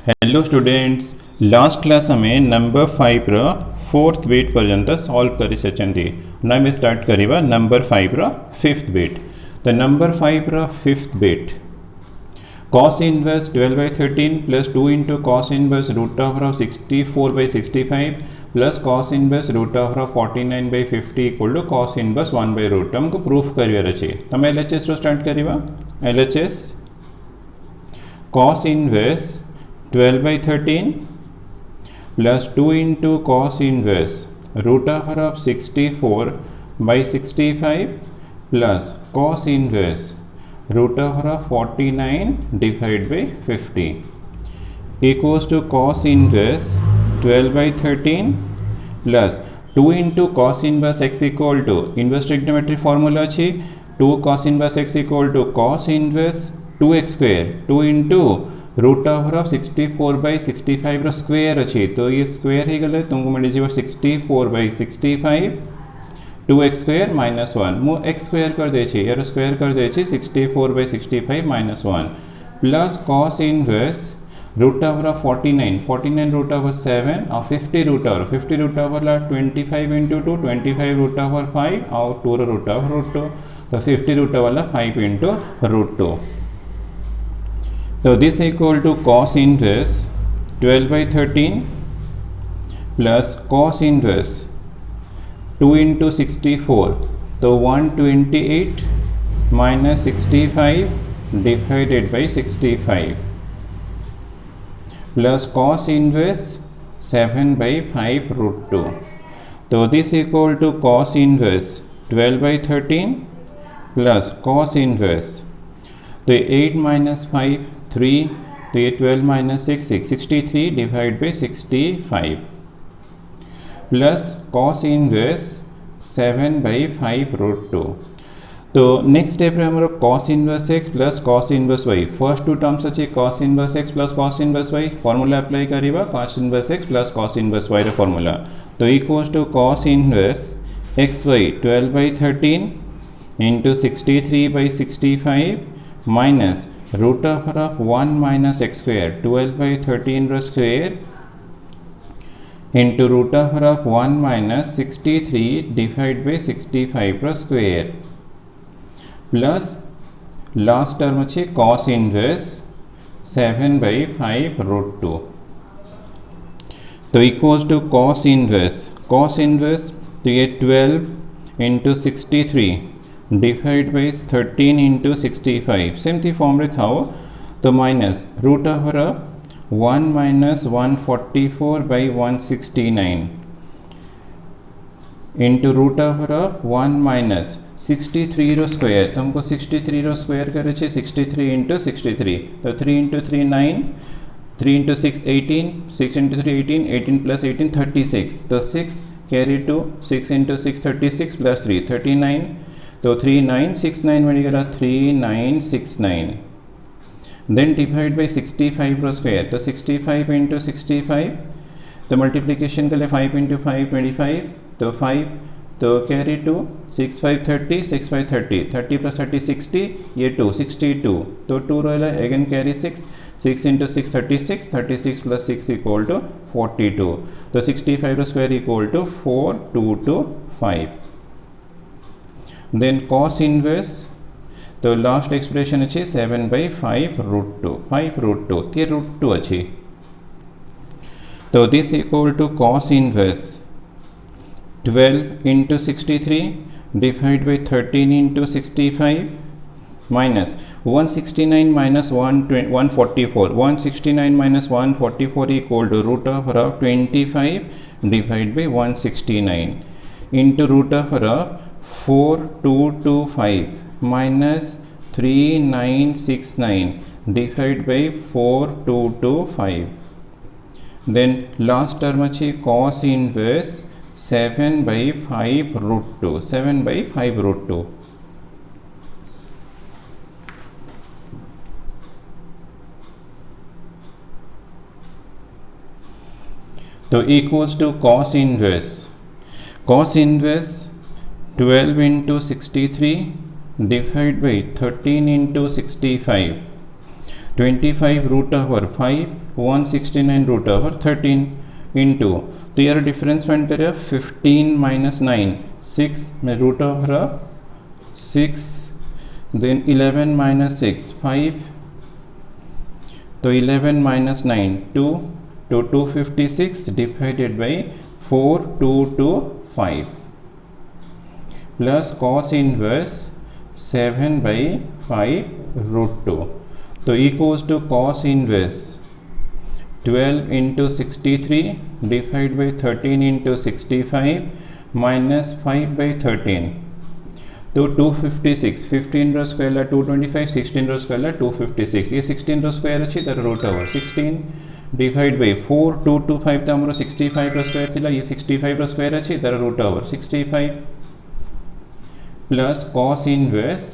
Hello students, last class हमें number 5 रो fourth beat पर्यंत solve करी सचंती। ना मैं स्टार्ट करिबा नंबर 5 रो फिफ्थ बीट। तो number 5 row fifth beat cos inverse 12/13 plus 2 into cos inverse root over of 64/65 plus cos inverse root over of 49/50 equal to cos inverse 1/√। हमको proof career अछि। तमे LHS रो start करिबा। LHS cos inverse 12/13 plus 2 into cos inverse root over of 64/65 plus cos inverse root over of 49 divided by 50 equals to cos inverse 12/13 plus 2 into cos inverse x equal to inverse trigonometry formula अच्छी 2 cos inverse x equal to cos inverse 2x square 2 into root over of 64/65 रो square अच्छी। तो ये square ही गले तुमको मिल जाए 64/65 2x square -1 मु x square कर दे छी यार स्क्वायर कर दे छी 64/65 -1 plus cos inverse root over of 49 root over 7 और 50 रूट ओवर ला 25 into 2 25 रूट ओवर 5 और 2 रूट ओवर √2। तो 50 रूट ओवर ला 5 into √2। So this equal to cos inverse 12/13 plus cos inverse 2 into 64, तो 128 minus 65 divided by 65 plus cos inverse 7/5 √2। तो this equal to cos inverse 12/13 plus cos inverse, तो 8 minus 5 3, तो ये 12 minus 6 63 divided by 65 plus cos inverse 7/5 √2। तो next step रे हमरो cos inverse x plus cos inverse y first two terms अछि cos inverse x plus cos inverse y formula apply करिबा cos inverse x plus cos inverse y रे formula. तो equals to cos inverse xy 12/13 into 63/65 minus root over of 1 minus x square 12/13 रो square into root over of 1 minus 63 divided by 65 रो square plus last term अच्छे cos inverse 7/5 √2। तो equals to cos inverse तो ये 12 into 63 divide by 13 into 65 सेमती form रे थाओ। तो minus root over 1 minus 144/169 into root over 1 minus 63 रो स्क्वायर। तो हमको 63 रो स्क्वायर करे छे 63 into 63, तो 3 into 3 9, 3 into 6 18, 6 into 3 18, 18 plus 18 36। तो 6 कैरी टू 6 into 6 36 plus 3 39, तो 3969 मिलेगा 3969 देन डिवाइड बाई 65 रो स्क्वायर। तो 65 into 65, तो मल्टीप्लिकेशन के लिए 5 into 5 25, तो 5 तो कैरी टू 6 5 30 6 5 30 30 plus 30 60 ये 2 62, तो 2 रोला again carry 6 into 6 36 36 plus 6 equal to 42। तो 65 रो square equal to 4225। Then cos inverse तो लास्ट एक्सप्रेशन अच्छे 7/5 √2 5 √2 ते √2 अच्छी। तो this equal to cos inverse 12 into 63 divide by 13 into 65 minus 169 minus 144 169 minus 144 equal to root over of 25 divided by 169 into root over of 4225 minus 3969 divided by 4225। then last term अच्छी cos inverse 7/5 √2 7/5 √2। तो equals to cos inverse 12 into 63 divided by 13 into 65, 25 root over 5 169 root over 13 into तो यार difference find करें 15 minus 9 6 root over 6 then 11 minus 6 5 तो 11 minus 9 2 to 256 divided by 4 2 to 5 plus cos inverse 7 by 5 root 2 तो equals to cos inverse 12 into 63 divided by 13 into 65 minus 5 by 13 तो 256 15 रो square ला 225 16 रो square ला 256 ये 16 रो square अच्छी तर root over 16 divide by 4 2 2 5 तो हमरो 65 रो square थिला ये 65 रो स्क्वायर अच्छी तर root over 65 plus cos inverse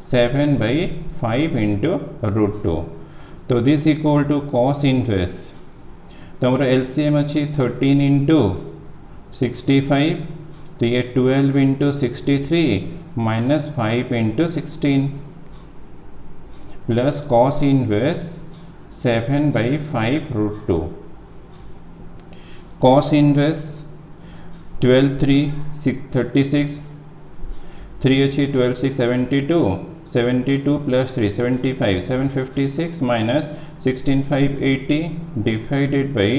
7 by 5 into root 2 तो this equal to cos inverse तो हमारा एलसीएम अच्छी 13 into 65 तो ये 12 into 63 minus 5 into 16 plus cos inverse 7 by 5 root 2 cos inverse 12 3 36 3 अच्छी 12 6 72 plus 3 75 756 minus 16 5 80 divided by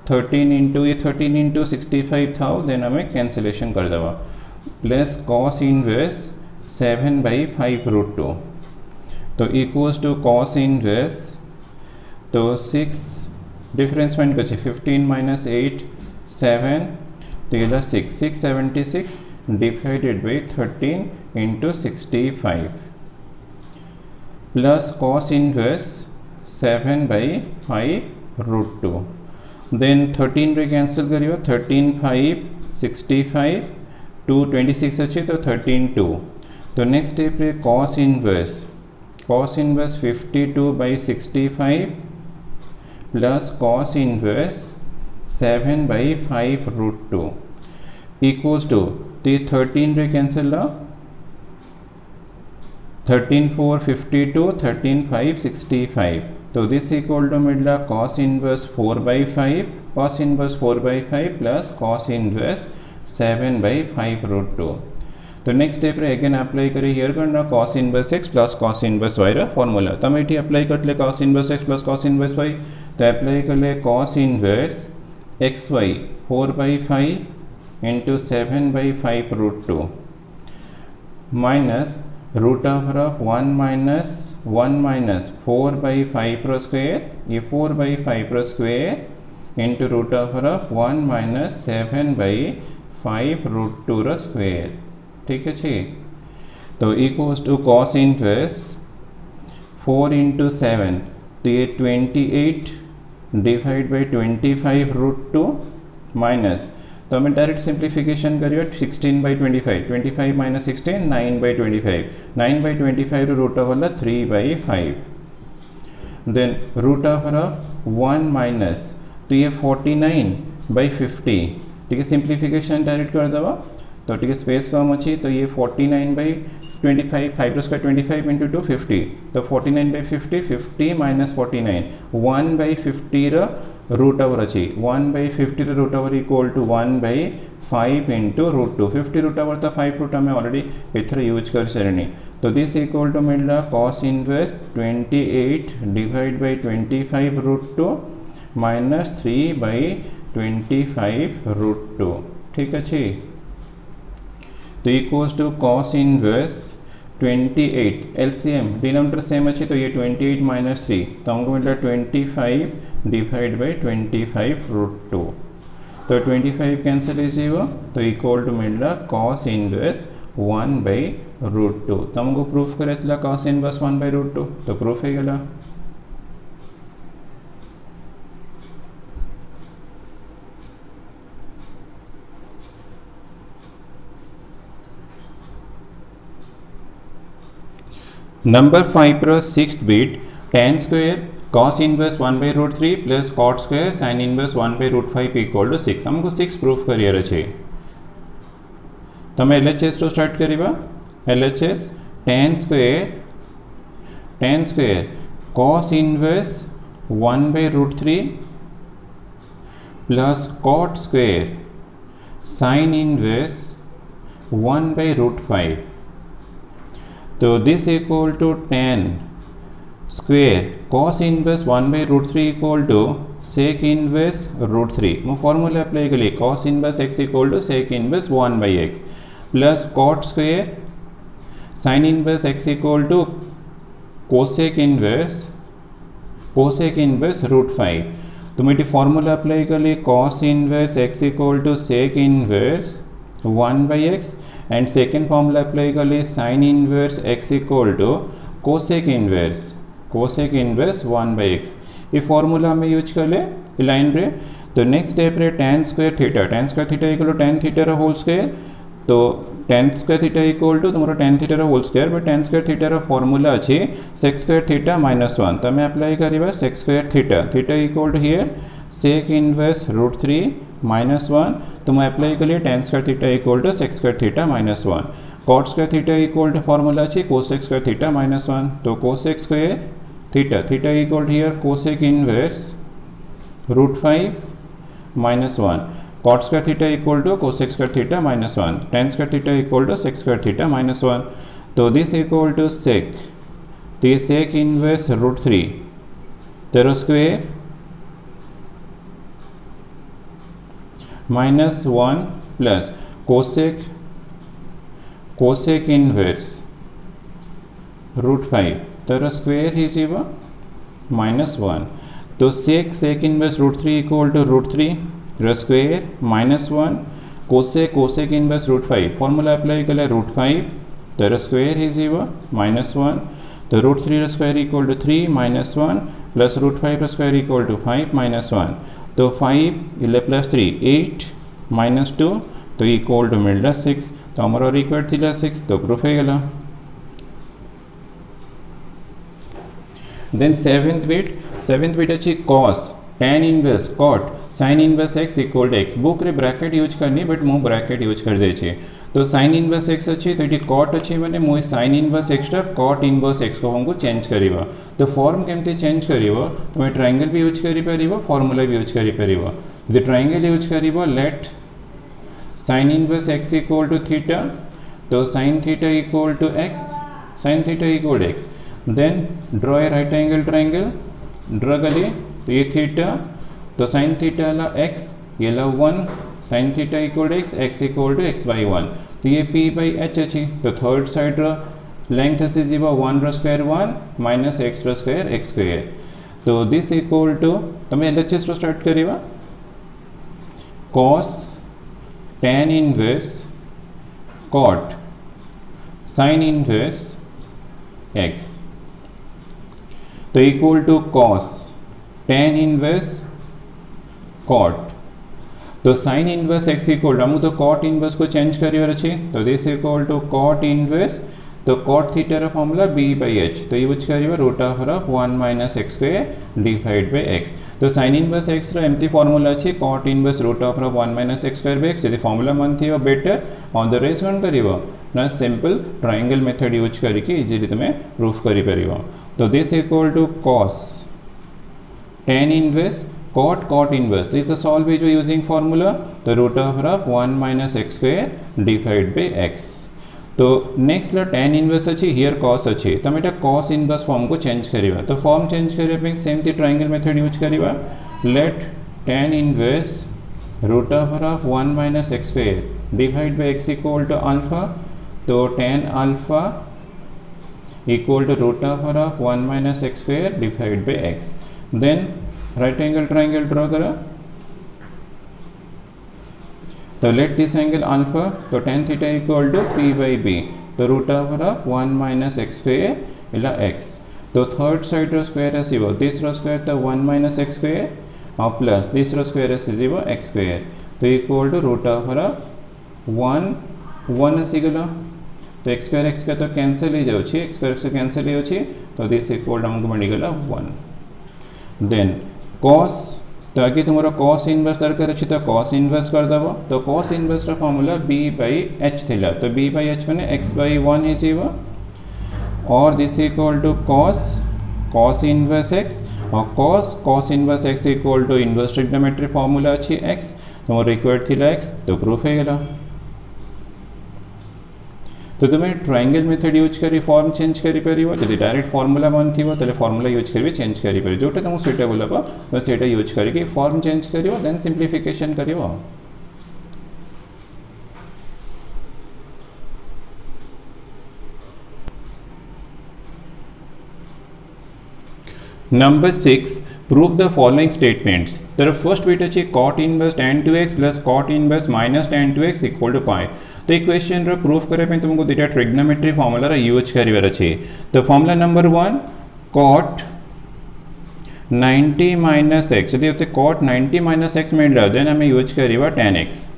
13 into ये 13 into 65 था then हमें कैंसिलेशन कर देगा plus cos inverse 7 by 5 root 2 तो इक्वल्स टू cos इनवर्स तो 6 डिफरेंस फाइंड कर 15 minus 8 7 तो ये 6 676 divided by 13 into 65 plus cos inverse 7 by 5 root 2 then 13 रे कैंसिल करियो 13 5 65 2 26 अच्छे तो 13 2 तो नेक्स्ट स्टेप रे cos inverse 52 by 65 plus cos inverse 7 by 5 root 2 equals to तो ये 13 रे कैंसिल ला 13 4 52 13 5 65 तो दिस इक्वल टू मिल रहा cos inverse 4 by 5 cos inverse 4 by 5 plus cos inverse 7 by 5 root 2 तो नेक्स्ट स्टेप रे अगेन अप्लाई करें हियर करना cos inverse x plus cos inverse y रा फॉर्मूला तब ये अप्लाई करले cos inverse x plus cos inverse y तो apply करले cos inverse xy 4 by 5 into 7 by 5 root 2 minus root over of 1 minus 4 by 5 row square ये 4 by 5 row square into root over of 1 minus 7 by 5 root 2 row square ठीक है जी तो equals to cos inverse 4 into 7 तो ये 28 divided by 25 root 2 minus तो हमें direct simplification करिए 16 by 25 minus 16 9 by 25 root over 3 by 5 then root over 1 minus तो ये 49 by 50 ठीक है सिंप्लीफिकेशन डायरेक्ट कर दवा तो ठीक है स्पेस कम अच्छी तो ये 49 by 25 5 स्क्वायर 25 into 2 50 तो 49 by 50 50 minus 49 1 by 50 रा रूट ओवर अच्छी 1 by 50 root over equal to 1 by 5 into root 2 50 root over तो 5 रूट हमें ऑलरेडी इधर यूज कर सरनी तो दिस इक्वल टू मिल रहा cos inverse 28 divide by 25 root 2 minus 3 by 25 root 2 ठीक अच्छी तो equals to cos inverse 28 LCM denominator same अच्छी तो ये 28 माइनस 3 तो हमको मिल रहा 25 डिवाइड बाई 25 रूट 2 तो 25 कैंसिल कीजिएगा तो इक्वल टू मिल रहा cos इनवर्स 1 बाई रूट 2 तो हमको प्रूफ करे cos इनवर्स 1 बाई रूट 2 तो प्रूफ है गला नंबर 5 पर 6th bit tan square cos inverse 1 by root 3 plus cot square sin inverse 1 by root 5 equal to 6 हमको 6 प्रूफ करियर अच्छे तो मैं LHS तो स्टार्ट करिबा LHS tan square cos inverse 1 by root 3 plus cot square sin inverse 1 by root 5. तो this equal to tan square cos inverse 1 by root 3 equal to sec inverse root 3. मैं formula apply करिए cos inverse x equal to sec inverse 1 by x plus cot square sin inverse x equal to cosec inverse root 5. तो मैं formula apply करिए cos inverse x equal to sec inverse 1 by x and second formula apply करिए sin inverse x equal to cosec inverse 1 by x. ये formula में use कर ले लाइन रे. तो नेक्स्ट स्टेप रे tan square theta equal to tan theta whole square. तो tan square theta equal to तुम tan theta whole square but tan square theta formula अच्छे sec स्क्वायर थीटा -1. तो मैं अप्लाई करिए sec square theta equal to here sec inverse root 3 -1. तो मैं apply करिए tan square theta equal to sec square theta -1. cot square theta equal to formula अच्छे cosec square theta -1. तो cosec square theta equal to here cosec inverse root 5 -1. cot square theta equal to cosec square theta -1. tan square theta equal to sec square theta -1. तो this equal to sec. तो ये sec inverse root 3 तेरा square -1 plus cosec inverse root 5 तेरा square ही जीवा -1. तो sec inverse root 3 equal to root 3 square -1 cosec inverse root 5 formula apply कर root 5 तेरा स्क्वायर ही जीवा -1. तो root 3 square equal to 3 -1 plus root 5 square equal to 5 -1. तो 5 इले प्लस 3 8 -2 तो इक्वल टू मिलला 6. तो हमारा रिक्वायर्ड थी 6 तो प्रूफ है गला. देन सेवेंथ बिट अच्छी cos tan inverse cot sin inverse x equal to x. Book रे ब्रैकेट यूज करनी बट मु ब्रैकेट यूज कर दे छे. तो sin इनवर्स x अच्छी तो ये cot अच्छी माने मु sin इनवर्स x टा cot इनवर्स x को हमको चेंज करिवा. तो फॉर्म केमते चेंज करिवो तो मैं ट्रायंगल भी यूज करि परिवो फार्मूला भी यूज करि परिवो. द ट्रायंगल यूज करिवो let sin inverse x equal to theta. तो sin theta equal to x then draw a right angle triangle draw करिए. तो ये थीटा तो sin थीटा ला x ये ला 1 sin theta equal to x equal to x/1. तो ये p बाई h अच्छी. तो थर्ड साइड रो लेंथ ऐसे जीवा 1 रो स्क्वायर 1 माइनस x रो स्क्वायर x स्क्वायर. तो दिस इक्वल टू तो मैं LHS रो स्टार्ट करिवा cos tan inverse cot sin inverse x. तो equal to cos tan inverse cot. तो sin inverse x equal to तो cot इनवर्स को चेंज करिए अच्छे. तो this equal to cot inverse तो cot थीटा रा फॉर्मूला b बाई h. तो यूज करिए root over 1 minus x square divide by x. तो sin इनवर्स x रा एमती फॉर्मूला अच्छे cot inverse root over 1 minus x square by x. यदि formula मन थी बेटर ऑन द रेस वन करिवो ना सिंपल ट्रायंगल मेथड यूज करके इजीली तुम्हें प्रूफ करि परिवो. तो this equal to cos tan inverse cot inverse. तो is solve is using formula. तो root over 1 minus x square divide by x. तो नेक्स्ट ला tan इनवर्स अच्छी हियर cos अच्छी. तो मैं cos इनवर्स फॉर्म को चेंज करिवा. तो फॉर्म चेंज करिया पे सेम थी ट्रायंगल मेथड यूज करिवा. Let tan inverse root over 1 minus x square divide by x equal to alpha. तो tan alpha equal to root over 1 minus x square divide by x. Then right angle triangle draw करा. तो let this angle alpha. तो tan theta equal to p by b. तो root over 1 minus x square इला x. तो third side रो square आसीबो this रो square तो 1 माइनस x स्क्वायर और प्लस दिस रो स्क्वायर आसीबो x स्क्वायर. तो इक्वल टू रूट ओवर 1 आसीगला. तो x स्क्वायर तो कैंसिल ही जाउछि x स्क्वायर से कैंसिल ही होछि. तो दिस इक्वल टू हमको बनिगला 1. देन cos तो आगे तुम्हारा cos इनवर्स दरकार अच्छी. तो cos इनवर्स कर दबो. तो cos इनवर्स का फॉर्मूला b बाई h थिला. तो b बाई h माने x बाई 1 है जीवा. और this equal to cos cos inverse x और cos inverse x equal to inverse trigonometry formula अच्छी x तुम रिक्वायर्ड थिला x तो प्रूफ है गला। तो तुम्हें ट्रायंगल मेथड यूज करी फॉर्म चेंज करी परिबो जदि डायरेक्ट फॉर्मूला वन थिबो तले फॉर्मूला यूज करबे चेंज करी परिबो जोटा तुम सुटेबल हबो तो सेटा यूज करिके फॉर्म चेंज करिवो देन सिंप्लिफिकेशन करिवो। Number 6 prove the following statements. The first bit is cot inverse tan 2x plus cot inverse minus tan 2x equal to pi. तो इक्वेशन रो प्रूफ करे पे तुमको दुटा ट्रिग्नोमेट्री फार्मूला रो use करिवार अछि। तो formula number 1 cot 90 minus x यदि होते cot 90 minus x मिलला देन हमें यूज करिवा tan x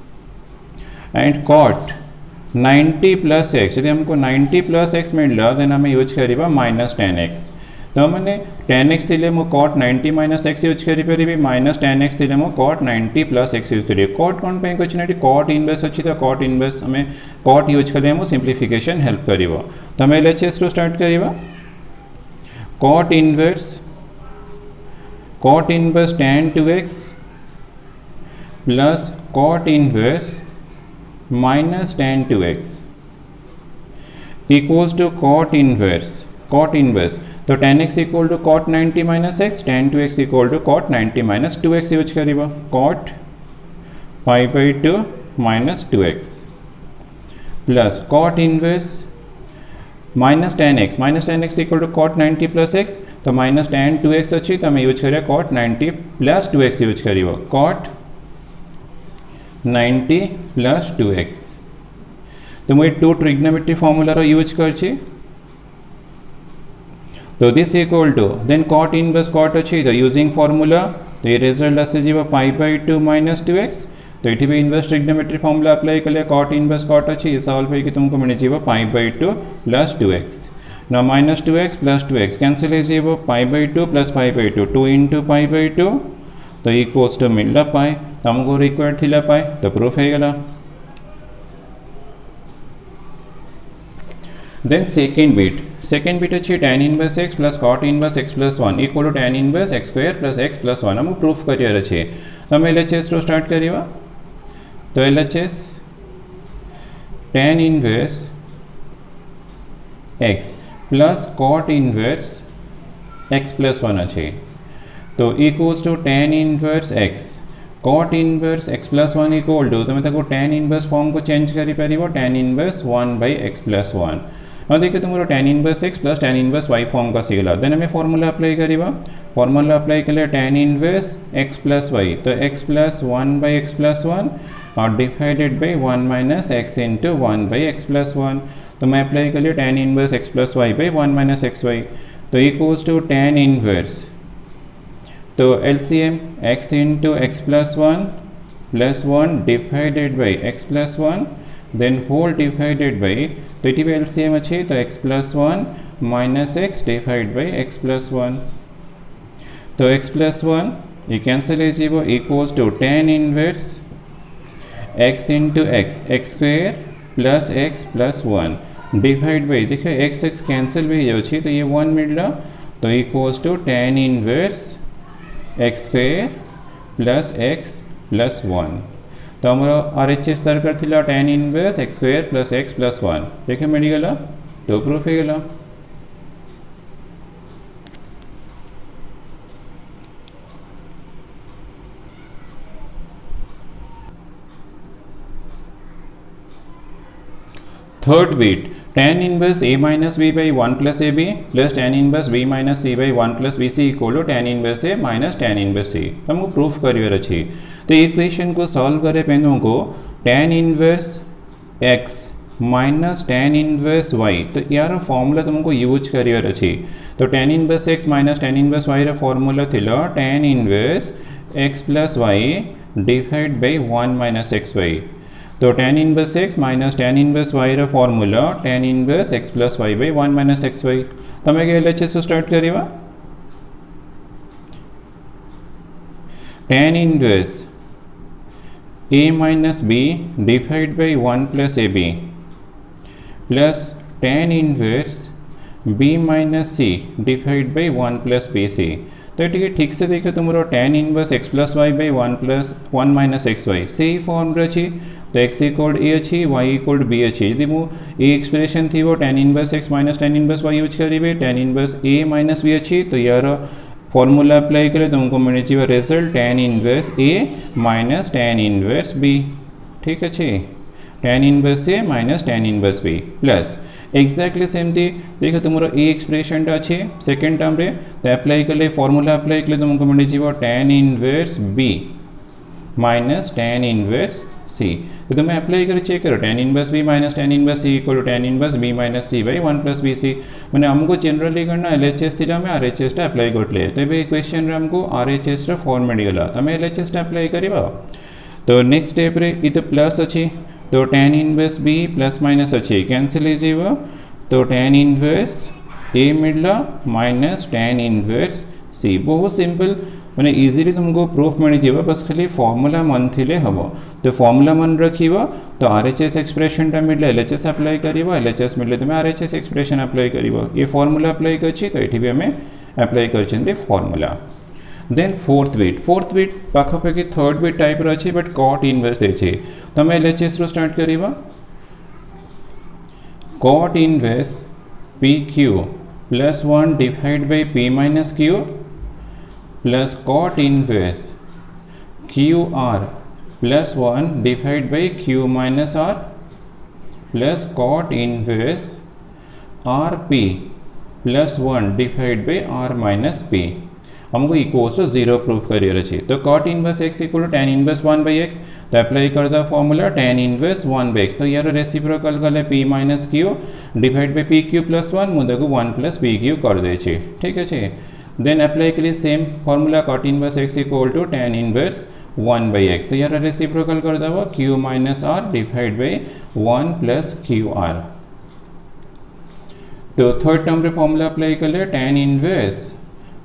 and cot 90 plus x यदि हमको 90 plus x मिलला देन हमें यूज करिवा minus tan x। तो मैंने tan x थिले मो cot 90 minus x यूज करि परिबे minus tan x थिले मो cot 90 plus x यूज करिए। cot कोन पे कुछ नहीं cot इनवर्स अछि तो cot इनवर्स हमें cot यूज करिए मो सिंप्लिफिकेशन हेल्प करिवो। तो हम LHS रो स्टार्ट करिवा cot inverse tan 2x plus cot inverse minus tan 2x equals to cot inverse तो tan x equal to cot 90 minus x tan 2x equal to cot 90 minus 2x use करिबा cot pi by 2 minus 2x plus cot inverse minus tan x equal to cot 90 plus x तो minus tan 2x अच्छी तो हमें use करिए cot 90 plus 2x use करिबा cot 90 plus 2x। तो मुझे two trigonometry formula रो यूज करछि तो this equal to then cot inverse cot अच्छी तो यूजिंग फॉर्मूला तो ये रिजल्ट आसे जीवा पाई बाय 2 माइनस 2x तो ये भी इनवर्स ट्रिग्नोमेट्री फॉर्मूला अप्लाई कले cot इनवर्स cot अच्छी ये सॉल्व है कि तुमको मिल जीवा पाई बाय 2 प्लस 2x ना minus 2x plus 2x cancel है जीवा pi by 2 plus pi by 2 2 into pi by 2 तो इक्वल्स टू मिलला पाई तो हमको रिक्वायर्ड थिला पाई तो प्रूफ है गला। देन सेकेंड बिट अच्छी tan inverse x plus cot inverse x plus 1 equal to tan inverse x square plus x plus 1 हम प्रूफ करियर अछि। तो हम LHS रो स्टार्ट करिवा तो LHS tan inverse x plus cot inverse x plus 1 अछि तो equals to tan inverse x cot inverse x plus 1 equal to तो मैं ताको tan इनवर्स फॉर्म को चेंज करि परिबो tan inverse 1 by x plus 1 और देखिए तुम tan inverse x plus tan inverse y form का सिगला देन हमें फार्मूला अप्लाई करिबा फार्मूला अप्लाई कले tan inverse x plus y तो x plus 1 by x plus 1 और divided by 1 minus x into 1 by x plus 1 तो मैं apply कले tan inverse x plus y by 1 minus xy तो equals to tan inverse तो LCM x इनटू x plus 1 divided by x plus 1 then whole divided by तो ये LCM अच्छे तो x plus 1 minus x divide by x plus 1 तो x plus 1 ये cancel है जीवो equals to tan inverse x into x square plus x plus 1 divide by देखिए x cancel भी हो तो ये 1 मिलला तो equals to tan inverse x square plus x plus 1 तो हमारा RHS दरकार थिला tan inverse x square plus x plus 1 देखे मिल गला तो प्रूफ है गला। Third bit tan inverse a minus b by 1 plus ab plus tan inverse b minus c by 1 plus bc equal to tan inverse a minus tan inverse c तो हमको proof career अछि। तो equation को solve करे पेनो को tan inverse x minus tan inverse y तो यार formula तुमको यूज करियर अछि। तो tan inverse x minus tan inverse y रा फॉर्मूला थिला tan inverse x plus y divide by 1 minus xy तो tan inverse x minus tan inverse y रा formula tan inverse x plus y by 1 minus xy तो मैं LHS से start करिवा tan inverse a minus b divide by 1 plus ab plus tan inverse B minus C divide by 1 plus B C. तो ये ठीक से देखो तुम tan inverse x plus Y by 1 minus x Y से ही फॉर्म अच्छी। तो x इक्वल ए अच्छी y इक्वल बी अच्छी। यदि मुझे एक्सप्रेशन थी वो tan inverse x minus tan inverse y use करेंगे tan inverse a minus b अच्छी। तो यार फॉर्मूला अप्लाई करें तुमको मिल चाहिए result tan inverse a minus tan inverse b। ठीक अच्छे tan inverse a minus tan inverse b plus exactly same थी देखो तुम ए एक्सप्रेशन अच्छे सेकेंड टर्म रे। तो अप्लाई कले फॉर्मूला अप्लाई कले तुमको मिल चाहिए tan inverse b minus tan inverse c। तो तुम अप्लाई कर चेक करो tan inverse b minus tan inverse c equal to tan inverse b minus c by 1 plus B C. मैंने हमको जनरली करना LHS थी आर एच एस अप्लाई करते तो ये क्वेश्चन हमको RHS फॉर्मेट गला तो आम LHS अप्लाई करवा। तो नेक्स्ट स्टेप रे ये प्लस अच्छी तो tan inverse b plus minus अच्छी कैंसिल हो तो tan इनवर्स a मिलला माइनस tan इनवर्स c। बहुत सिंपल मैंने इजीली तुमको प्रूफ मिल जाए बस खाली फॉर्मूला मन थी हम। तो फॉर्मूला मन रखा तो RHS एक्सप्रेशन मिले LHS अप्लाई कर LHS मिले तुम RHS एक्सप्रेशन अप्लाई कर ये फॉर्मूला अप्लाई कर तो ये आम अप्लाई कर फॉर्मूला। देन फोर्थ बिट पाखापाखि थर्ड बिट टाइप अच्छी बट कॉट इनवर्स देखिए तो आम LHS रो स्टार्ट करवा। Cot inverse P Q plus 1 divide by P minus Q plus cot inverse Q R plus 1 divide by Q minus R plus cot inverse R P plus 1 divide by R minus P. हमको equals to 0 proof करियर अच्छी। तो cot inverse x equal to tan inverse 1 by x. तो apply कर द formula tan inverse 1 by x. तो यार reciprocal कले p minus q divide by p Q plus 1 मुझे 1 प्लस पी क्यू कर दे। ठीक है देन अप्लाई के लिए same formula cot inverse x equal to tan inverse 1 by x. तो यार रेसिप्रोकल कर दो q minus R divide by 1 plus Q R. तो थर्ड टर्म रे फॉर्मूला अप्लाई कर ले tan inverse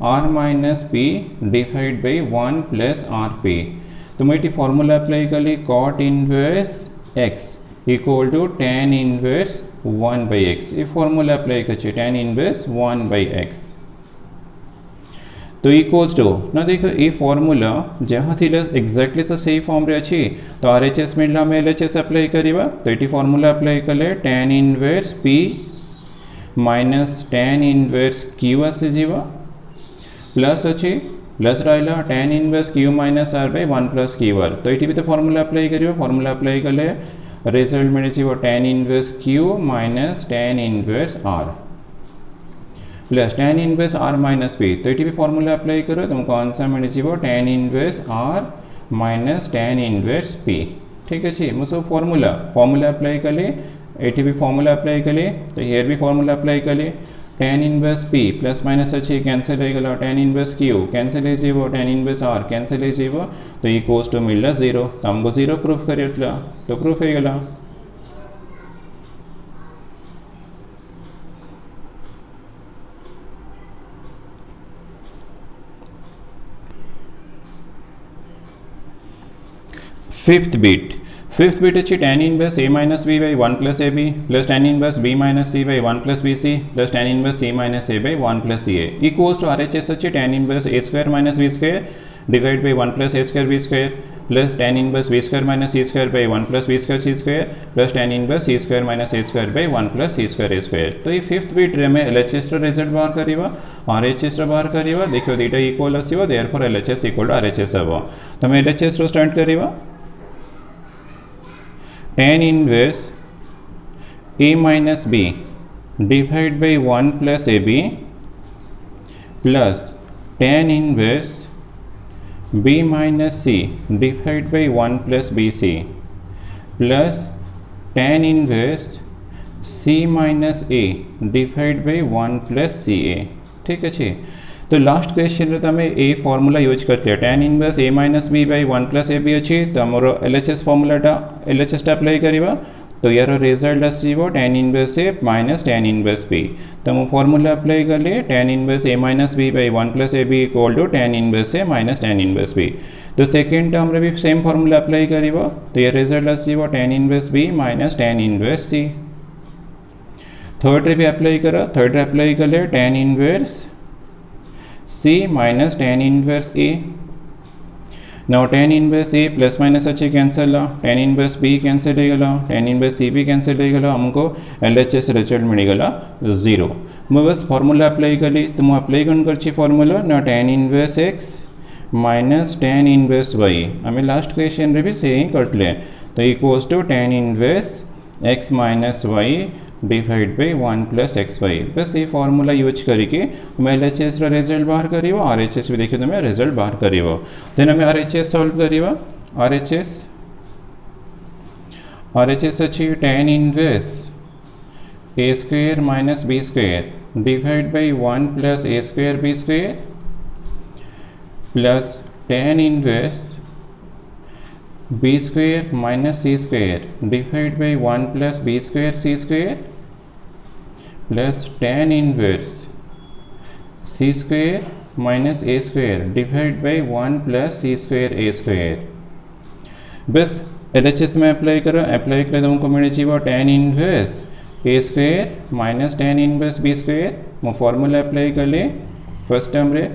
r minus P divide by 1 plus R P. तो मैं फॉर्मूला अप्लाई कर ली cot inverse x equal to tan inverse 1 by X. ये formula apply कर tan इनवर्स 1 बाई एक्स। तो इक्वल्स टू ना देखो ये फॉर्मूला जहाँ थी एक्जाक्टली तो सही फॉर्म रे अच्छी। तो RHS मिलला में LHS अप्लाई करवा। तो ये फॉर्मूला अप्लाई कर ले tan inverse p minus tan inverse q से जीवा प्लस अच्छी प्लस रहा tan inverse q minus r by 1 plus Q R. तो ये भी तो फॉर्मूला अप्लाई करिए फॉर्मूला अप्लाई कले रिजल्ट मिले चाहिए tan inverse q minus tan inverse r plus tan inverse r minus p। तो ये भी फॉर्मूला अप्लाई करो तुमको आंसर मिले चाहिए tan inverse r minus tan inverse p। ठीक है मुझे फॉर्मूला अप्लाई कले ये भी फॉर्मूला अप्लाई कले। तो हेयर भी फॉर्मूला अप्लाई कले tan inverse p plus minus अच्छी कैंसिल हो tan इनवर्स q कैंसिल हो tan इनवर्स r कैंसिल हो तो इक्वल्स टू मिलला 0। तो हमको 0 प्रूफ कर तो प्रूफ हो गला। फिफ्थ बिट अच्छी tan inverse a minus b by 1 plus A B plus tan inverse b minus c by 1 plus B C plus tan inverse c minus a by 1 plus C a equals to RHS अच्छी tan inverse a square minus b square divide by 1 plus a square b square plus tan inverse b square minus c square by 1 plus b square c square plus tan inverse c square minus a square by 1 plus c square a square. तो ये fifth bit रे में LHS result बाहर करवा RHS बाहर करवा। देखो दुटा इक्वल आसो therefore LHS equal to RHS हम। तो आम LHS रो स्टार्ट करवा। tan inverse a minus b divide by 1 plus A B plus tan inverse b minus c divide by 1 plus B C plus tan inverse c minus a divide by 1 plus C A. ठीक है तो last question रे तमे ए formula use करके tan inverse a minus b by 1 plus A B अच्छी। तो आमर LHS फॉर्मूलाटा LHS अप्लाई करवा। तो यार रिजल्ट आसो tan inverse a minus tan inverse b। तो मु फॉर्मूला अप्लाई कर लिए tan inverse a minus b by 1 plus A b equal to tan inverse a minus tan inverse b। तो second term रे भी सेम फॉर्मूला अप्लाई करवा। तो ये रिजल्ट आसो tan inverse b minus tan inverse c। Third रे भी apply करो, थर्ड रे अप्लाई कले tan inverse c minus tan inverse a। Now tan inverse a plus minus अच्छे cancel, tan inverse b cancel हो गला, tan इनवर्स c भी cancel हो गला, हमको LHS रिजल्ट मिलगला 0। मैं बस फॉर्मूला अप्लाई कली, तो मैं अप्लाई कौन कर फॉर्मूला ना tan inverse x minus tan inverse y, हमें लास्ट क्वेश्चन रे भी से ही करले, तो equals to tan inverse x minus y divide by 1 plus x y. बस ये फॉर्मूला यूज करके मैं LHS रिजल्ट बाहर करिवो, RHS भी देखिए तो मैं रिजल्ट बाहर करिवो। देन हमें RHS सॉल्व करिवो, RHS अच्छी tan inverse a square minus b square divide by 1 plus a square b square plus tan inverse b square minus c square divide by 1 plus b square c square plus tan inverse c square minus a square divide by 1 plus c square a square. बस LHS में apply करो, apply करे तो हमको मिल जाएगा tan inverse a square minus tan inverse b square. मैं formula apply कर ले फर्स्ट टर्म रे,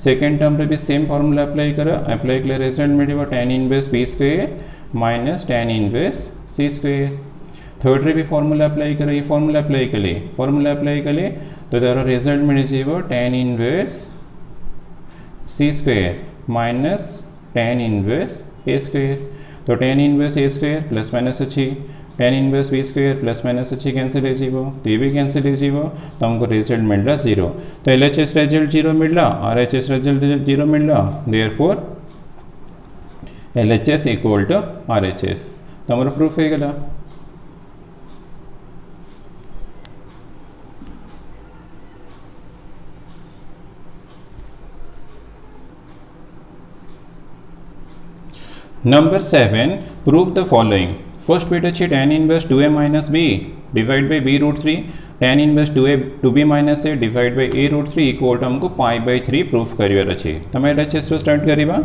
सेकेंड टर्म रे भी सेम फॉर्मूला अप्लाई करो, अप्लाई कर रिजल्ट मिलेगा tan inverse b square minus tan inverse c square. Third रे भी फॉर्मूला अप्लाई करो, ये फॉर्मूला अप्लाई कर ले तो तारा रिजल्ट मिल जाएगा tan inverse c square minus tan inverse a square. तो tan inverse a square plus minus अच्छी tan inverse b square plus minus अच्छी कैंसिल हो जाएगा, तो ये भी कैंसिल हो जाएगा, तो हमको रिजल्ट मिल रहा 0। तो LHS रिजल्ट 0 मिल रहा, RHS रिजल्ट 0 मिल रहा, therefore LHS equal to RHS। तो हमारा प्रूफ हो गया। Number 7, prove the following. First bit अच्छी tan inverse 2a minus b divide by b root 3, tan inverse 2b minus a divide by a root 3 equal to हमको pi by 3 proof career अच्छी। तो मैं LHS से start करीबा,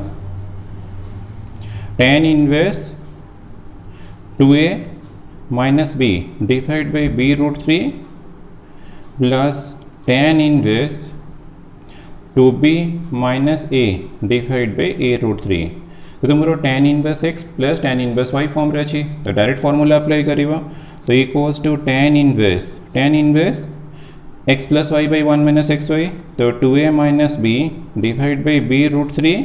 tan inverse 2a minus b divide by b root 3 plus tan inverse 2b minus a divide by a root 3। तो तुम्हारा tan inverse x plus tan inverse y form रही, तो direct formula apply करिवा, तो equals to tan inverse x plus y by 1 minus x Y, तो 2a minus b divide by b root 3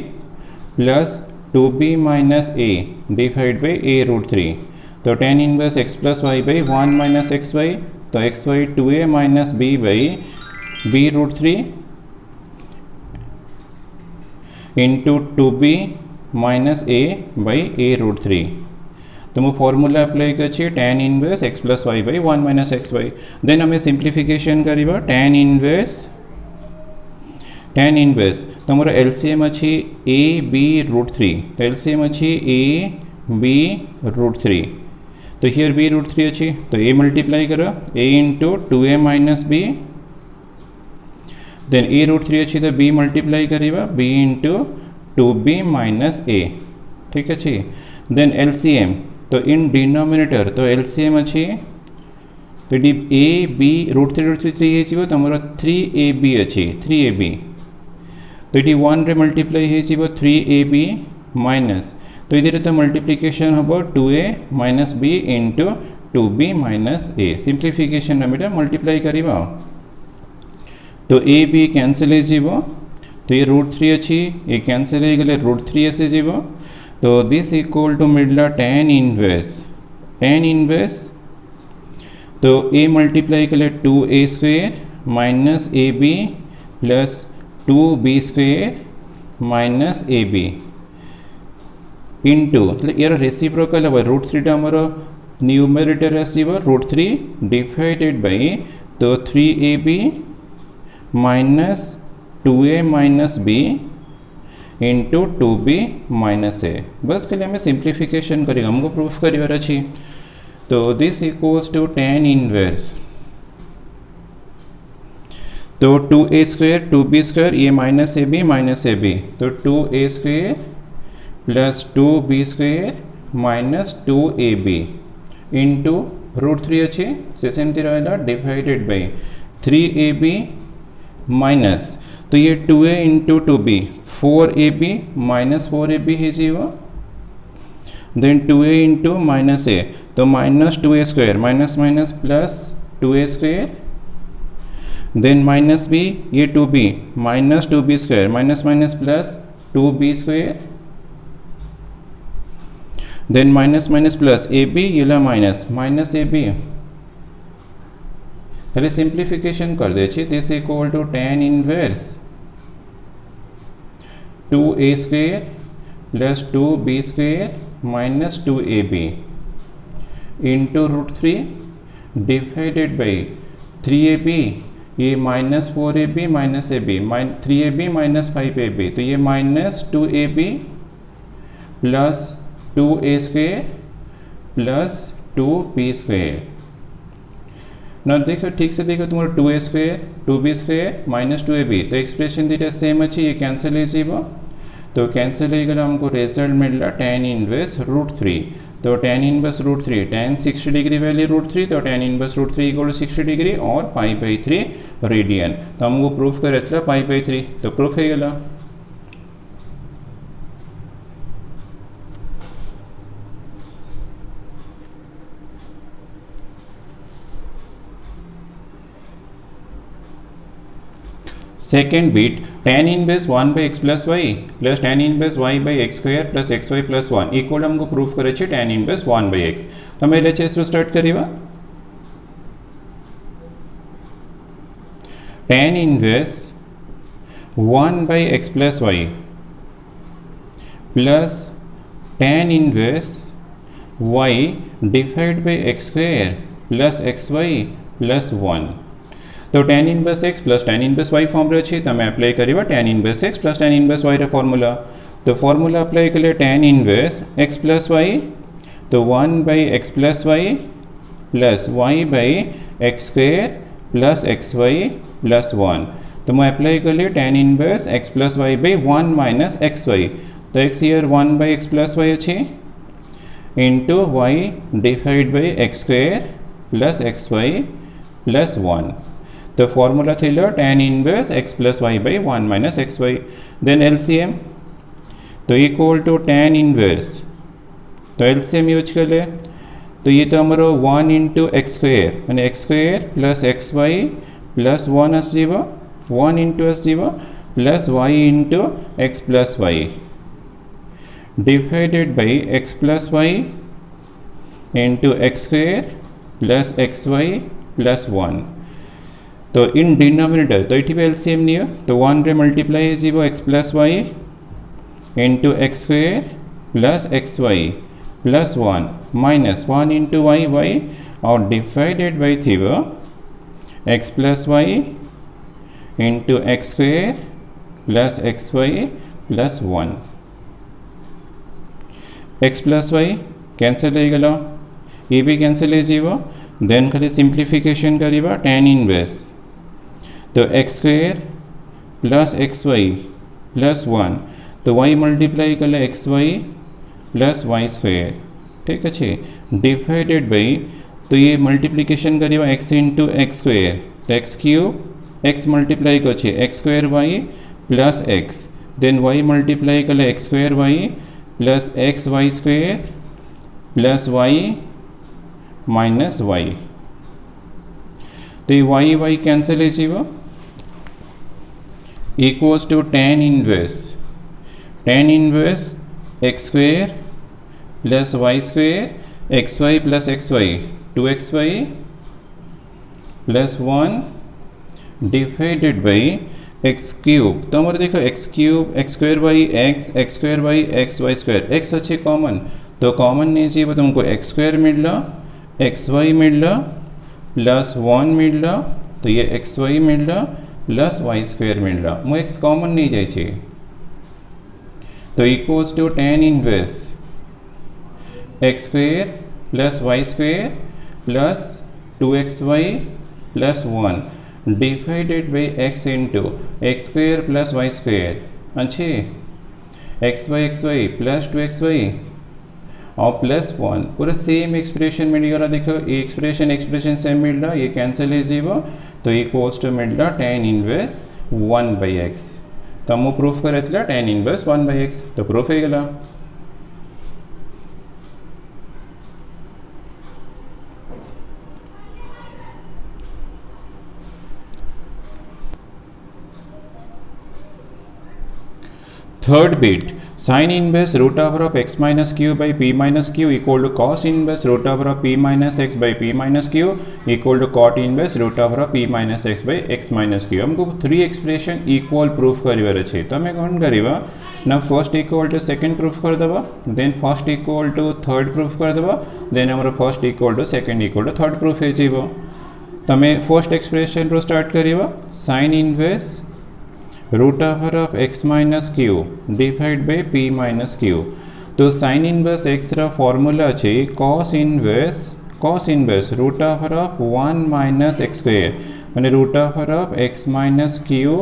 plus 2b minus a divide by a root 3। तो tan inverse x plus y by 1 minus x Y, तो X Y 2a minus b by b root 3 into 2b minus a by a root 3। तो मैं formula apply कर tan inverse x plus y by 1 minus x y. Then हमें simplification करिबा tan inverse तो मोर LCM अच्छी a b root 3, तो LCM अच्छी a b रूट 3, तो हियर b रूट 3 अच्छी, तो a मल्टीप्लाई करो a into 2a minus b, then a root 3 अच्छी तो b मल्टीप्लाई करिबा b into 2b minus a, ठीक अच्छी। देन LCM तो इन डिनोमिनेटर तो LCM अच्छी, तो a b रूट 3 हो तो मोर 3ab अच्छी 3ab, तो ये 1 रे मल्टीप्लाई हो 3ab माइनस, तो इधर तो मल्टीप्लिकेशन हम 2a minus b into 2b minus a, simplification हमें मल्टीप्लाई करिबा, तो a b कैंसिल हो, तो ये रूट 3 अच्छी ये कैंसिल हो गले रूट 3 ऐसे जीवो, तो दिस इक्वल टू मिडला tan इनवर्स तो a मल्टीप्लाई कले 2a square minus ab plus 2b square minus ab into यार रेसिप्रोकल हम रूट 3 टा हमारा न्यूमरेटर आसो रूट 3 डिवाइडेड बाई तो 3ab minus 2a minus b into 2b minus a। बस के लिए हमें सिंप्लीफिकेशन करेगा, हमको प्रूफ करियर अच्छी, तो this equals to tan inverse तो 2a स्क्वायर 2b स्क्वायर ये माइनस ए बी तो 2a square plus 2b square minus 2ab into √3 अच्छे से सेमती रहा डिवाइडेड बाय 3ab माइनस तो ये 2a into 2b 4ab minus 4ab है जीव then 2a into minus a तो minus 2a square minus minus plus 2a square then minus b ये 2b minus 2b square minus minus plus 2b square then minus minus plus ab ये minus minus ab पहले simplification कर दे this equal to tan inverse 2a square plus 2b square minus 2ab into √3 divided by 3ab ये minus 4ab minus ab 3ab minus 5ab तो ये minus 2ab plus 2a square plus 2b square ना देखो ठीक से देखो तुम्हारा 2a square 2b square minus 2ab तो एक्सप्रेशन दीटा सेम अच्छी ये कैंसिल हो तो कैंसिल हो हमको रिजल्ट मिल रहा tan इनवर्स √3 तो tan inverse √3 tan 60 degree value √3 तो tan inverse √3 equal to 60 degree और π/3 रेडियन तो हमको प्रूफ करे π/3 तो प्रूफ हो गला सेकेंड बीट tan inverse 1 by x plus y plus tan inverse y by x square plus xy plus 1 equal हमको प्रूफ करे tan इनवर्स 1 by x तो मैं चेस स्टार्ट करिवा tan inverse 1 by x plus y plus tan inverse y divide by x square plus xy plus 1 तो tan inverse x plus tan inverse y form रही तो apply करिवा tan inverse x plus tan inverse y formula तो formula apply करिए tan inverse x plus y तो 1 by x plus y plus y by x square plus xy plus 1 तो मैं apply कर लिया tan inverse x plus y by 1 minus xy तो x here 1 by x plus y अच्छे into y divide by x square plus xy plus 1 तो formula थी tan inverse x plus y by 1 minus xy then LCM तो equal to tan inverse तो LCM use कर ले तो ये तो हमारा 1 इंटू एक्स स्क्वायर मैंने x square plus xy plus 1 एस जीव 1 इंटू एस जीव plus y into x plus y divided by x plus y into x square plus xy plus 1 तो इन डिनोमिनेटर तो ये एलसीएम नहीं तो 1 रे मल्टीप्लाई है जीवो x plus y into x square plus x y plus 1 minus 1 into y y और divided by थी वो x plus y into x square plus x y plus 1 x plus y cancel हो गला ये भी cancel है जीवो then खाली सिंप्लीफिकेशन करिवा tan इनवर्स तो x square plus x y plus 1 तो y मल्टीप्लाई कर x y plus y square ठीक अच्छे डिवाइडेड बाई तो ये मल्टीप्लिकेशन करिवा x इंटू एक्स स्क्वायर तो एक्स क्यूब एक्स मल्टीप्लाई कर x square y plus x then y multiply कर x square y plus x y square plus y minus y तो ये वाई वाई कैंसिल है जीवो equals to tan inverse x square plus y square x y plus x y 2xy plus 1 divided by x cube तो हमारे देखो x cube x square by x square by x y square x अच्छे common तो common नहीं चाहिए तुमको x square मिल रहा x Y मिल रहा प्लस 1 मिल रहा तो ये एक्स वाई मिल रहा प्लस वाई स्क्वायर मिल रहा मुझे एक्स कॉमन नहीं जाए तो equals to tan inverse x square plus y square plus 2xy plus 1 divided by x into x square plus y square अच्छे एक्स वाई प्लस 2xy और +1 पूरा same expression मिलगला। देखो ये एक्सप्रेशन सेम मिलला, ये कैंसल हो तो इक्वल्स टू मिलला tan इनवर्स 1/x। तो हम प्रूफ करे tan इनवर्स 1/x तो प्रूफ हो गला। Third bit sin inverse root over of x minus q by p minus q equal to cos inverse root over of p minus x by p minus q equal to cot inverse root over of p minus x by x minus q। हमको 3 expression equal proof करिवार अछि तो हमें कोन करिवा ना first equal to second proof कर देबा, then first equal to third proof कर देबा, देन हमर first equal to second equal to third proof हे जेबो। तो हमें फर्स्ट एक्सप्रेशन रो स्टार्ट करिवा sin inverse root over of x minus q divided by p minus q। तो sin inverse x रा फॉर्मूला अछि cos inverse root over of 1 minus x square माने root over of x minus q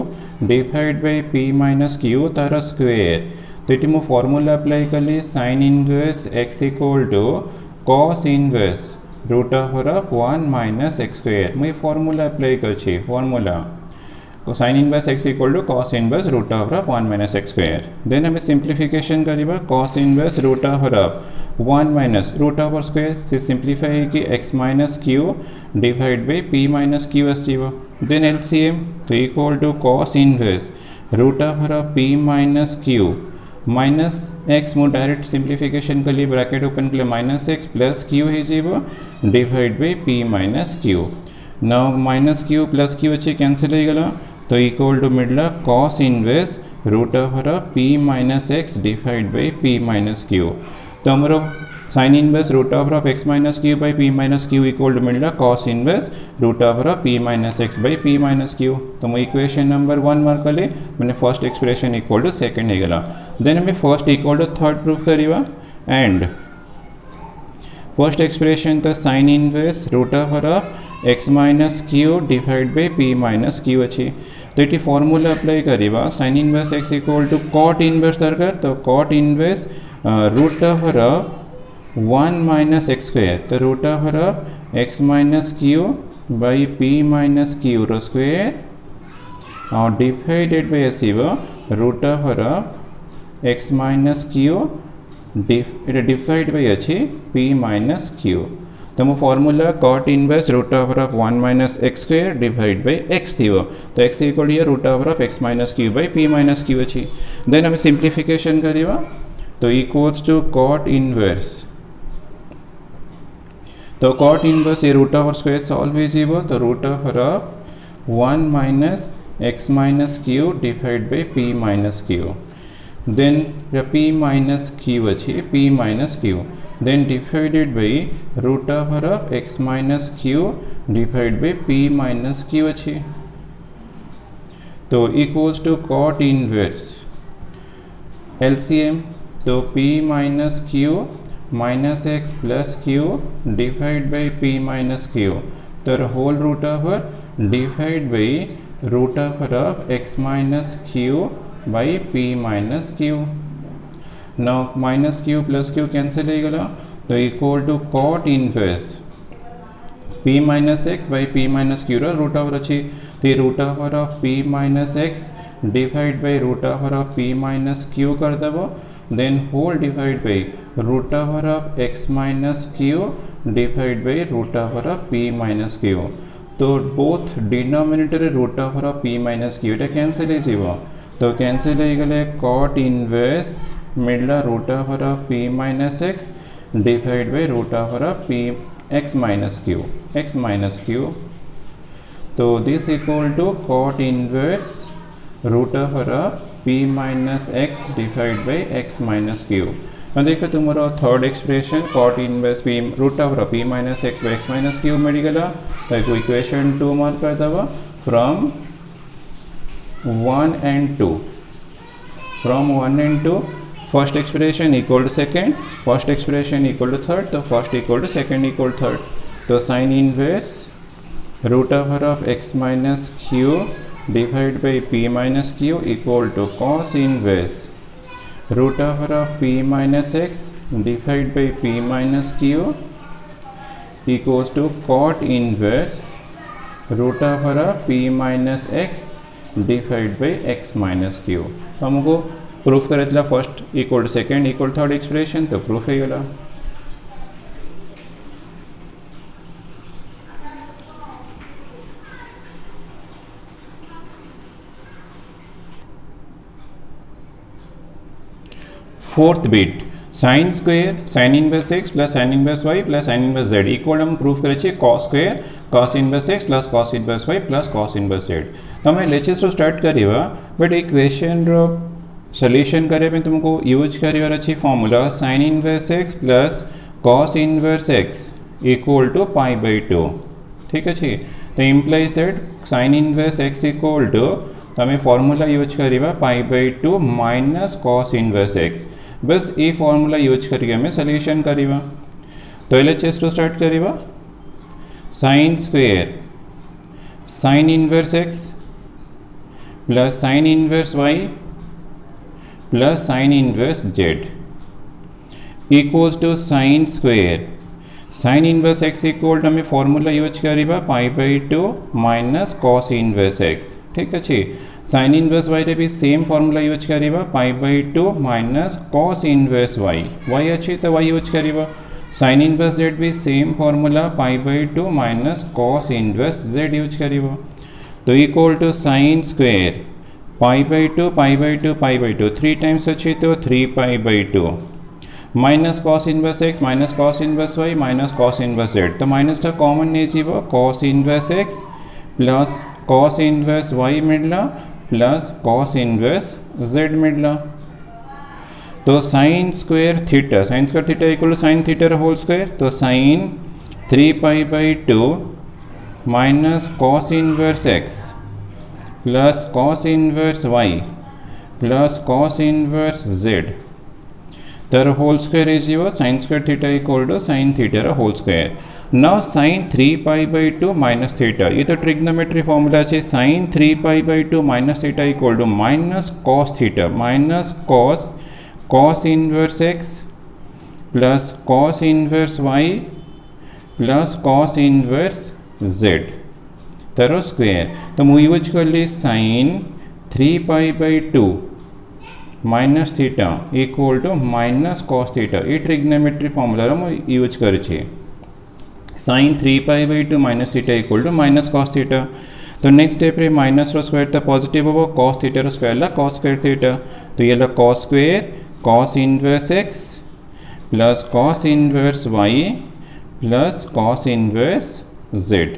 divided by p minus q Tara square. तो इटी मु formula apply कली sin inverse x equal to cos inverse root over of 1 minus x square। मैं formula apply करछि formula sin inverse x equal to cos inverse root over of 1 minus x square। Then हमें simplification करिबा cos inverse root over of 1 minus root over square से simplify है कि x minus q divide by p minus q आसीबो। Then LCM तो equal to cos inverse root over of p minus q minus x मु direct simplification कली bracket open कले minus x plus q है जीवो divide by p minus q। Now minus q plus q अच्छे cancel हो गला तो equal to मिडला cos inverse root over of p minus x divide by p minus q। तो हमरो sin inverse root over of x minus q by p minus q equal to मिडला cos inverse root over of p minus x by p minus q। तो मैं equation number 1 mark कले मैंने first expression equal to second हो गला। Then हमें first equal to third proof करिवा and first expression तो sin inverse root over of x minus q divide by p minus q अच्छी। तो ये फॉर्मूला अप्लाई करिवा sin inverse x equal to cot inverse दरकार तो cot inverse root over of 1 minus x square तो root over of x minus q by p minus q रो square और divided by आसीबो root over of x minus q divide by अछि p minus q। तो मो formula cot inverse root over of 1 minus x square divide by x थीवो तो x equal here root over of x minus q by p minus q अछि। Then हमें simplification करिवा तो equals to cot inverse तो cot inverse ये root over square solve हो जीवो तो root over of 1 minus x minus q divide by p minus q। Then p minus q अछि p minus q then divided by root over of x minus q divided by p minus q अच्छी। तो equals to cot inverse LCM तो p minus q minus x plus q divided by p minus q तो whole root over divide by root over of x minus q by p minus q। now minus q plus q cancel हो गला तो equal to cot inverse p minus x by p minus q रा root over अच्छी। तो root over of p minus x divide by root over of p minus q कर देबो then whole divide by root over of x minus q divide by root over of p minus q। तो both denominator root over of p minus q एटा cancel हो जीवो तो cancel हो गले cot inverse मिडला root over of p minus x divide by root over of p x minus q। तो this equal to cot inverse root over of p minus x divide by x minus q। देखो तुम्हारा third expression cot inverse p root over of p minus x by x minus q मिल गला। तो equation 2 mark कर दबा from 1 and 2 from 1 and 2 first expression equal to second, first expression equal to third, तो first equal to second equal to third। तो sin inverse root over of x minus q divided by p minus q equal to cos inverse root over of p minus x divided by p minus q equals to cot inverse root over p minus x divided by x minus q। तो हमको proof कर first equal to second equal third expression, तो proof है गला। Fourth bit sine square sine inverse x plus sine inverse y plus sine inverse z equal हम proof करे cos square cos inverse x plus cos inverse y plus cos inverse z. तो हमें lectures तो start करिए, but एक question solution करे पे तुमको यूज करिवार अच्छी formula sine inverse x plus cos inverse x equal to pi by 2। ठीक अच्छे, तो implies that sine inverse x equal to तो हमें फॉर्मूला यूज करिवा pi by 2 minus cos inverse x. बस ये फॉर्मूला यूज करके हमें सॉल्यूशन करिवा। तो एलएचएस तो स्टार्ट करिवा sine square sine inverse x plus sine inverse y plus sine inverse z equals to sine square sine inverse x equal to हमें formula use करिवा pi by 2 minus cos inverse x. ठीक अच्छे, sine inverse y रे भी same formula use करिवा pi by 2 minus cos inverse y y अच्छे तो y use करिवा। साइन इनवर्स जेड भी same formula pi by 2 minus cos inverse z use करिवा। तो equal to sine square pi by 2 pi by 2 pi by 2 3 times अच्छे तो 3 pi by 2 minus cos inverse x minus cos inverse y minus cos inverse z. तो minus टा common नहीं जीव cos inverse x plus cos inverse y मिडला plus cos inverse z मिडला। तो sine square theta equal to sine theta whole square, तो sine 3 pi by 2 minus cos inverse x plus cos inverse y plus cos inverse z तर whole square is your sine square theta equal to sine theta whole square. Now sine 3 pi by 2 minus theta, ये तो trigonometry formula है sine 3 pi by 2 minus theta equal to minus cos theta minus cos cos inverse x plus cos inverse y plus cos inverse z तर square. तो मुझे use कर ली sine 3 pi by 2 minus theta equal to minus cos theta, ये trigonometry formula मुझे use कर sine 3 pi by 2 minus theta equal to minus cos theta. तो next step रे माइनस रो स्क्वायर तो पॉजिटिव हो कॉस थीटा रो स्क्वायर ला कॉस स्क्वायर थीटा, तो ये ला cos square cos inverse x plus cos inverse y plus cos inverse z.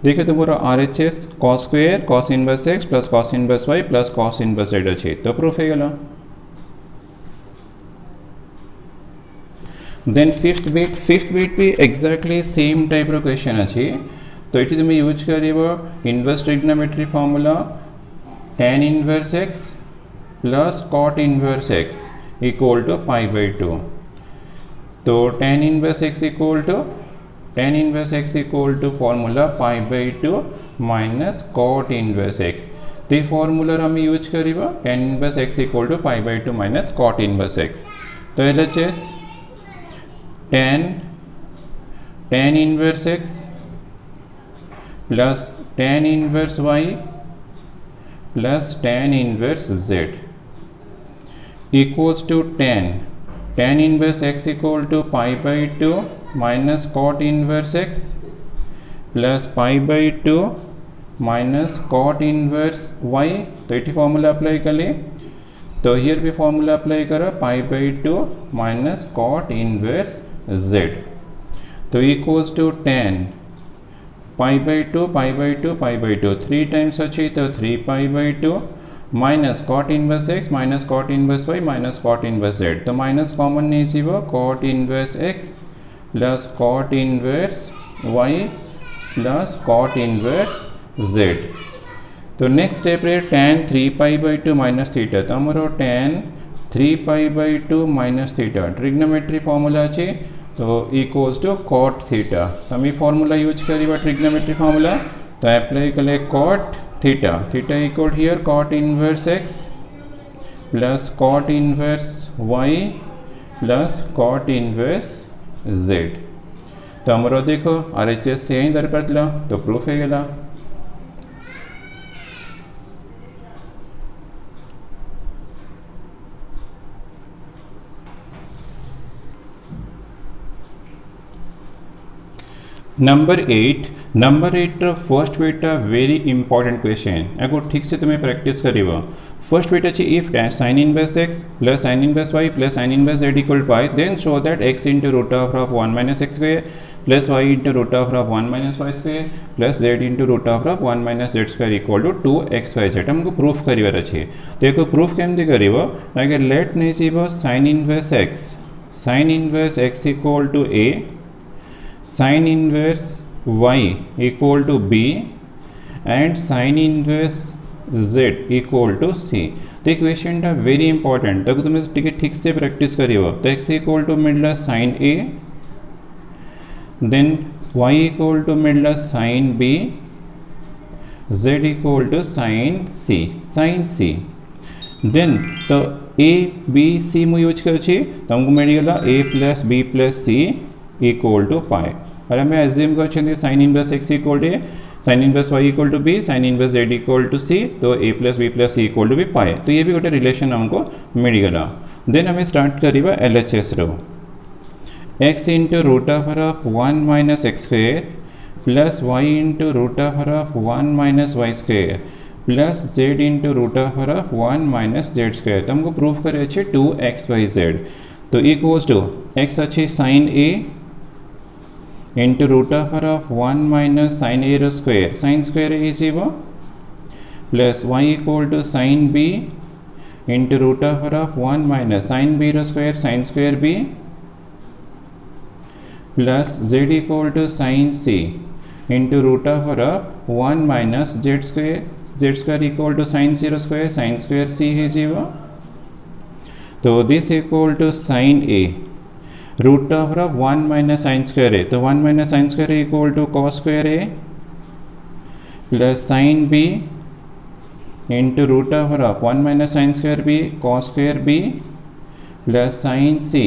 देखिए तो पूरा R H S cos square cos inverse x plus cos inverse y plus cos inverse z अच्छे, तो proof है गला। देन फिफ्थ बिट भी exactly same type रो question अच्छे, तो ये तुम यूज कर inverse trigonometry formula tan inverse x plus cot inverse x equal to pi by 2। तो tan inverse x equal to formula pi by 2 minus cot inverse x, तो formula हमें use करिवा tan inverse x equal to pi by 2 minus cot inverse x. तो LHS tan inverse x plus tan inverse y plus tan inverse z equals to tan inverse x equal to pi by 2 minus cot inverse x plus pi by 2 minus cot inverse y. तो ये formula apply कर ले, तो here भी formula apply करो pi by 2 minus cot inverse z, तो equals to tan pi by 2 pi by 2 pi by 2 3 times अच्छी तो 3 pi by 2 minus cot inverse x minus cot inverse y minus cot inverse z. तो minus common नहीं जीव cot inverse x plus cot inverse y plus cot inverse z. तो next step रे tan 3 pi by 2 minus theta, तो हमारो tan 3 pi by 2 minus theta trigonometry formula अच्छे, तो equals to cot theta. तो हम फॉर्मूला यूज करिए trigonometry formula, तो अप्लाई करें cot theta equal here cot inverse x plus cot inverse y plus cot inverse z. तो आमर देख RHS से ही दरकार था तो प्रूफ हो गला। नंबर 8 फर्स्ट बेटा वेरी इंपॉर्टेंट क्वेश्चन एगो ठीक से तुम्हें प्रैक्टिस करिव। फर्स्ट बेट अच्छी if dash sine inverse x plus sine inverse y plus sine inverse z equal to pi then show that x into root of 1 minus x square plus y into root of 1 minus y square plus z into root of 1 minus z square equal to 2xyz हमको proof करार अच्छे। तो एक proof केमती कर let नहीं sine inverse x equal to a sin inverse y equal to b and sin inverse z equal to c। तो equation टा वेरी इंपॉर्टेंट तक तुम ठीक से प्रैक्टिस करियो। तो x इक्वल टू मिलला sin a then y equal to मिलला sin b z equal to sin c then तो a b c मु यूज कर तुमको मिलगला a plus b plus c equal to pi और आम एज्यूम कर sine inverse x equal to a sine inverse y equal to b sine inverse z equal to c तो a plus b plus c equal to भी pi. तो ये भी गोटे relation हमको मिलगला। देन आम स्टार्ट करवा LHS रो x into root of 1 minus x square plus y into root of 1 minus y square plus z into root of 1 minus z square. तो हमको प्रूफ करे 2xyz। तो इक्वल्स टू x अच्छी sine a into root of 1 minus sign ए रो square sine square a जीव plus y equal to sine b into root of 1 minus sine b रो square sine square b plus z equal to sine c into root of 1 minus z square equal to sine c रो square sine square c है जीव। तो this equal to sine a root of 1 minus sine square a तो 1 minus sine square a equal to cos square a plus sine b into root of 1 minus sine square b cos square b plus sine c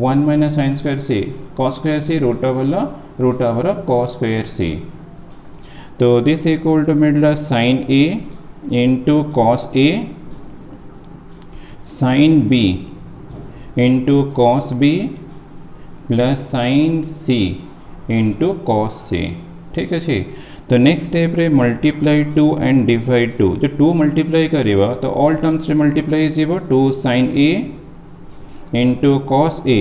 1 minus sine square c cos square c root of cos square c. तो this equal to मिडल sine a into cos a sine b into cos b plus sine c into cos c. ठीक अच्छे। तो next step रे multiply 2 and divide 2 जो 2 multiply करवा तो all terms रे मल्टीप्लाई जीव 2 sine a into cos a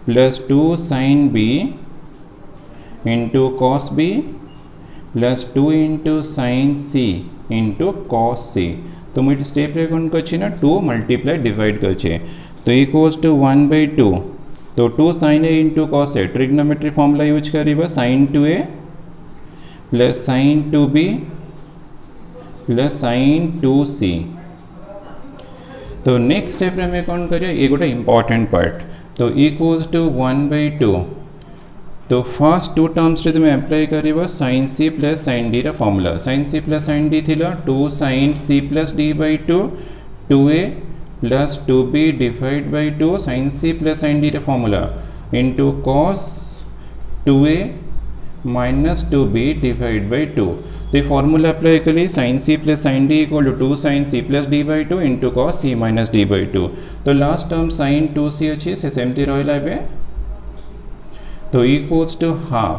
plus 2 sine b into cos b plus 2 into sine c into cos c. तो मुझे स्टेप रे कौन कर 2 मल्टीप्लाई डिवाइड कर तो इक्वल्स टू 1/2 तो 2 sine a into cos a trigonometry formula use कर sine 2a plus sine 2b plus sine 2c। तो नेक्स्ट स्टेप रे मैं कौन कर ये गोटे इंपॉर्टेंट पार्ट तो इक्वल्स टू 1/2 तो फर्स्ट 2 टर्म्स रे तुम अप्लाई कर sine c plus sine d formula sine c plus sine d थी 2 sine c plus d by 2 2a plus 2b divide by 2 sine c plus sine d formula into cos 2a minus 2b divide by 2। तो ये formula apply करी sine c plus sine d equal to 2 sine c plus d by 2 into cos c minus d by 2। तो last term sign 2c अच्छी से सेमती रहा तो equals to half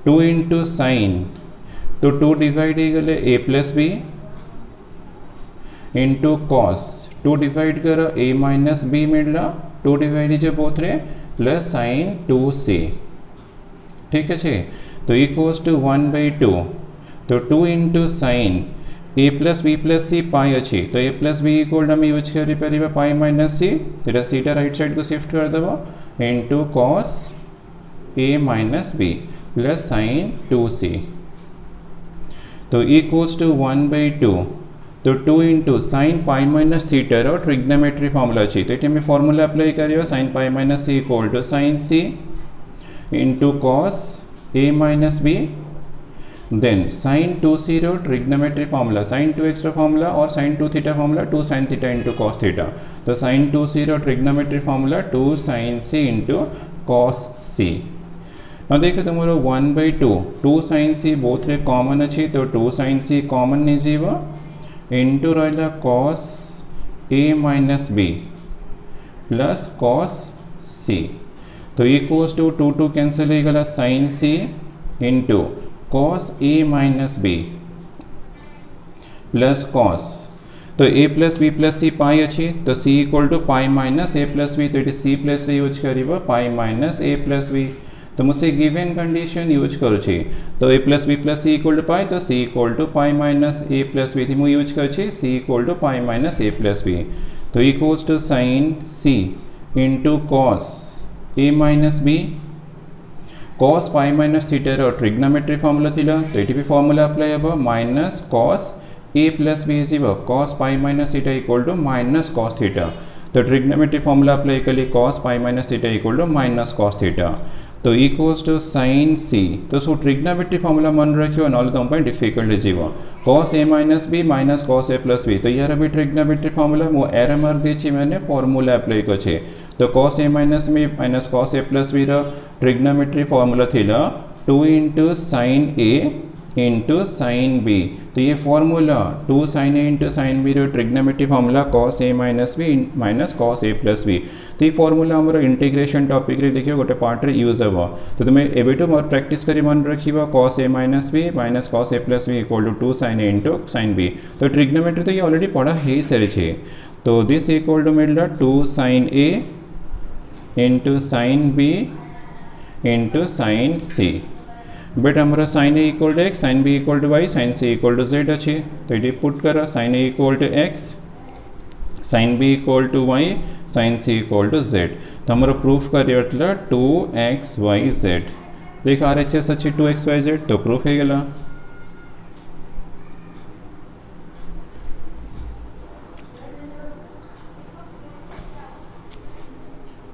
2 into sine तो 2 डिवाइड हो गले a plus B into cos 2 divide कर a माइनस बी मिलला 2 डिवाइड जो बोथ रे प्लस साइन 2c। ठीक है तो इक्वल्स टू 1/2 तो 2 into sine a plus b plus c pi अच्छी तो a प्लस बी इक्वल आम यूज कर पाई माइनस सी तो सीटा राइट साइड को शिफ्ट कर देव into cos a minus b plus sine 2c। तो इक्वल्स टू 1/2 तो 2 into sine pi minus theta रो ट्रिग्नोमेट्री फॉर्मूला अच्छी तो ये फॉर्मूला अप्लाई कर sine pi minus c equal to sine c into cos a minus b then sin 2c रो trigonometry formula sin 2x रो formula और sin 2 theta formula 2 sin theta into cos theta. तो sin 2c रो trigonometry formula 2 sin c into cos c। now देखो तुमरो 1/2 2 sin c both रे common अछि तो 2 sin c कॉमन नहीं जीवो इंटू रहला cos a minus b plus cos c। तो इक्वल्स टू 2 2 कैंसिल हो गला sin c into cos a minus b plus cos। तो a plus b plus c pi अच्छी तो c equal to pi minus a plus b तो ये c plus रे use करिबो pi minus a plus b। तो मुझे given condition use करुछि तो a plus b plus c equal to pi तो c equal to pi minus a plus b थी मु यूज करुछि c equal to pi minus a plus b। तो equals to sin c into cos a minus b cos pi minus theta रो trigonometry formula थिला तो एटी भी formula apply हेबो minus cos a plus b हिजिबो cos pi minus theta equal to minus cos theta. तो trigonometry formula apply कली cos pi minus theta equal to minus cos theta. तो इक्वल्स टू sin c तो सो trigonometry formula मन रखियो नले तुम पे डिफिकल्ट जीवो cos a minus b minus cos a plus b। तो यार भी ट्रिग्नोमेट्री फॉर्मूला मो एरर मार देछि मैंने फॉर्मूला अप्लाई करछे तो cos a minus b minus cos a plus b रो ट्रिग्नोमेट्री फॉर्मूला थिला 2 into sin a into sin b। तो ये formula 2 sin a into sin b रो trigonometry formula cos a minus b minus cos a plus b। तो ये formula हमरो integration topic रे देखियो गोटे पार्ट रे यूज हेबो तो तुमे एबेटो मोर प्रैक्टिस करी मन रखिबो cos a minus b minus cos a plus b equal to 2 sin a into sin b। तो ट्रिग्नोमेट्री तो ये ऑलरेडी पढ़ा हे सारे छे तो दिस इक्वल टू मिलला 2 sin a into sin b into sin c। But हमारा sin a equal to x sin b equal to y sin c equal to z अच्छे तो ये पुट करो sin a equal to x sin b equal to y sin c equal to z। तो हमारा proof करिए 2xyz देख RHS अच्छी 2xyz तो प्रूफ है गला।